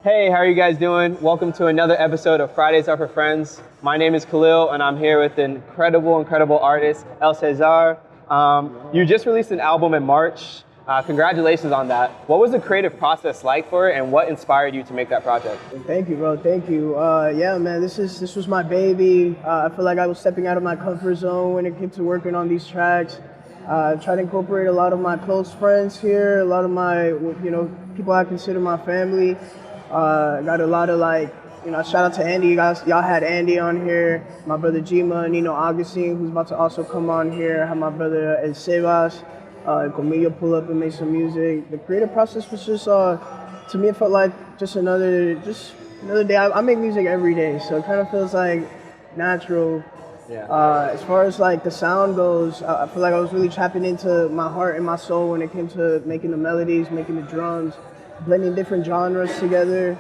Hey, how are you guys doing? Welcome to another episode of Fridays Are For Friends. My name is Khallil, and I'm here with an incredible artist, Cézar. You just released an album in March. Congratulations on that. What was the creative process like for it, and what inspired you to make that project? Thank you, bro. Thank you. Yeah, man, this was my baby. I feel like I was stepping out of my comfort zone when it came to working on these tracks. Try to incorporate a lot of my close friends here, a lot of my, people I consider my family. Got a lot of shout out to Andy. Y'all had Andy on here. My brother Jima, Nino Augustine, who's about to also come on here. I have my brother Silva, Camillo pull up and make some music. The creative process was just, to me, it felt like just another day. I make music every day, so it kind of feels like natural. Yeah. As far as like the sound goes, I feel like I was really tapping into my heart and my soul when it came to making the melodies, making the drums, blending different genres together.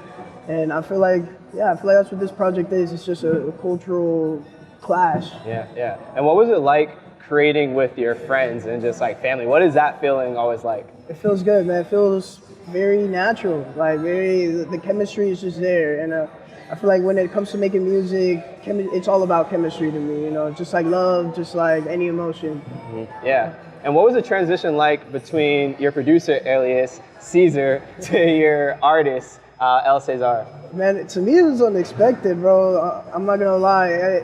And I feel like that's what this project is. It's just a cultural clash. Yeah. And what was it like creating with your friends and just like family? What is that feeling always like? It feels good, man. It feels very natural. The chemistry is just there. And I feel like when it comes to making music, it's all about chemistry to me, just like love, just like any emotion. Mm-hmm. Yeah. And what was the transition like between your producer, alias Cézar, to your artist, Cézar? Man, to me it was unexpected, bro. I'm not gonna lie.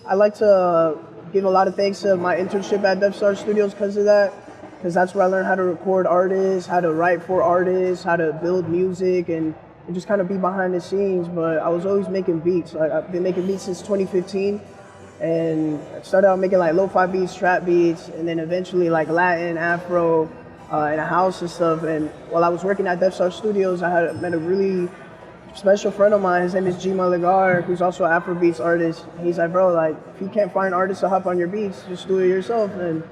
I like to give a lot of thanks to my internship at Death Star Studios because of that. Because that's where I learned how to record artists, how to write for artists, how to build music, and just kind of be behind the scenes. But I was always making beats. I've been making beats since 2015. And I started out making like lo-fi beats, trap beats, and then eventually like Latin, Afro, in a house and stuff. And while I was working at Death Star Studios, I had met a really special friend of mine. His name is Jima Lagar, who's also an Afro beats artist. And he's like, bro, if you can't find artists to hop on your beats, just do it yourself. And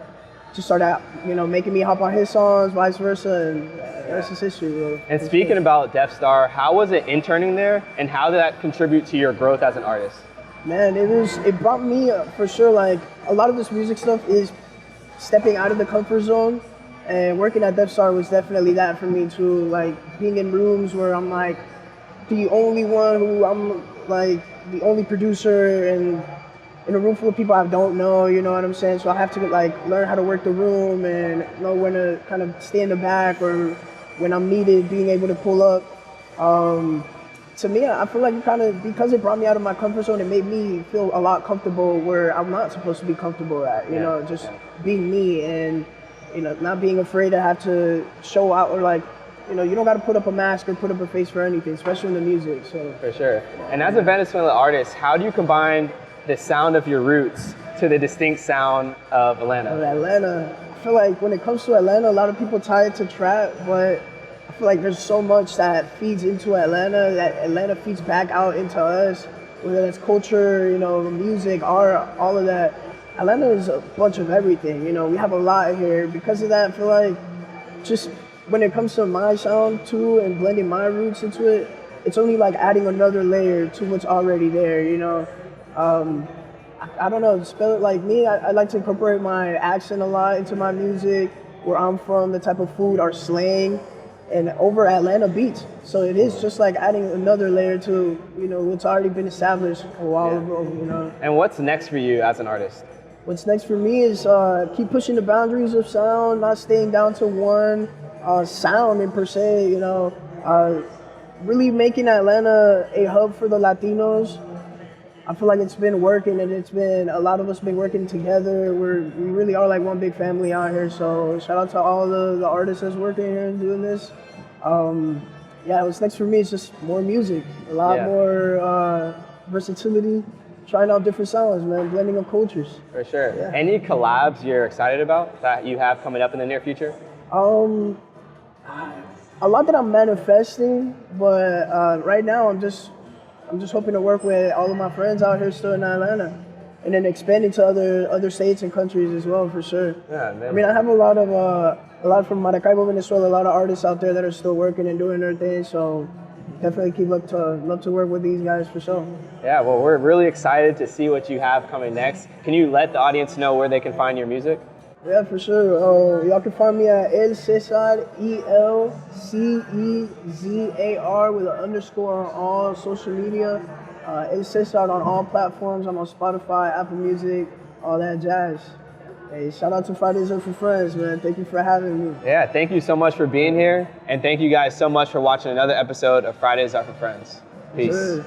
just started, making me hop on his songs, vice versa, and that's his history, bro. And speaking about Death Star, how was it interning there, and how did that contribute to your growth as an artist? Man, it brought me for sure, a lot of this music stuff is stepping out of the comfort zone, and working at Death Star was definitely that for me too. Being in rooms where I'm the only one the only producer, and in a room full of people I don't know, you know what I'm saying? So I have to learn how to work the room and know when to kind of stay in the back, or when I'm needed, being able to pull up. To me, I feel like because it brought me out of my comfort zone, it made me feel a lot comfortable where I'm not supposed to be comfortable at, being me, and, not being afraid to have to show out, or you don't got to put up a mask or put up a face for anything, especially in the music. So for sure. And as a Venezuelan artist, how do you combine the sound of your roots to the distinct sound of Atlanta? I feel like when it comes to Atlanta, a lot of people tie it to trap, but I feel like there's so much that feeds into Atlanta, that Atlanta feeds back out into us, whether that's culture, music, art, all of that. Atlanta is a bunch of everything, we have a lot here. Because of that, I feel like just when it comes to my sound too, and blending my roots into it, it's only adding another layer to what's already there, I don't know, spell it like me, I like to incorporate my accent a lot into my music, where I'm from, the type of food, our slang, and over Atlanta beats. So it is just adding another layer to, what's already been established a while ago, And what's next for you as an artist? What's next for me is keep pushing the boundaries of sound, not staying down to one sound in per se, really making Atlanta a hub for the Latinos. I feel like it's been working, and a lot of us been working together. We really are one big family out here. So shout out to all the artists that's working here and doing this. What's next for me is just more music, a lot more versatility, trying out different sounds, man, blending of cultures. For sure. Yeah. Any collabs you're excited about that you have coming up in the near future? A lot that I'm manifesting, but right now I'm just hoping to work with all of my friends out here still in Atlanta, and then expanding to other states and countries as well, for sure. Yeah, man. I mean, I have a lot from Maracaibo, Venezuela, a lot of artists out there that are still working and doing their thing, so definitely love to work with these guys for sure. Yeah, well, we're really excited to see what you have coming next. Can you let the audience know where they can find your music? Yeah, for sure. Y'all can find me at El Cézar, ELCEZAR with an underscore on all social media. El Cézar on all platforms. I'm on Spotify, Apple Music, all that jazz. Hey, shout out to Fridays Are For Friends, man. Thank you for having me. Yeah, thank you so much for being here. And thank you guys so much for watching another episode of Fridays Are For Friends. Peace. Sure.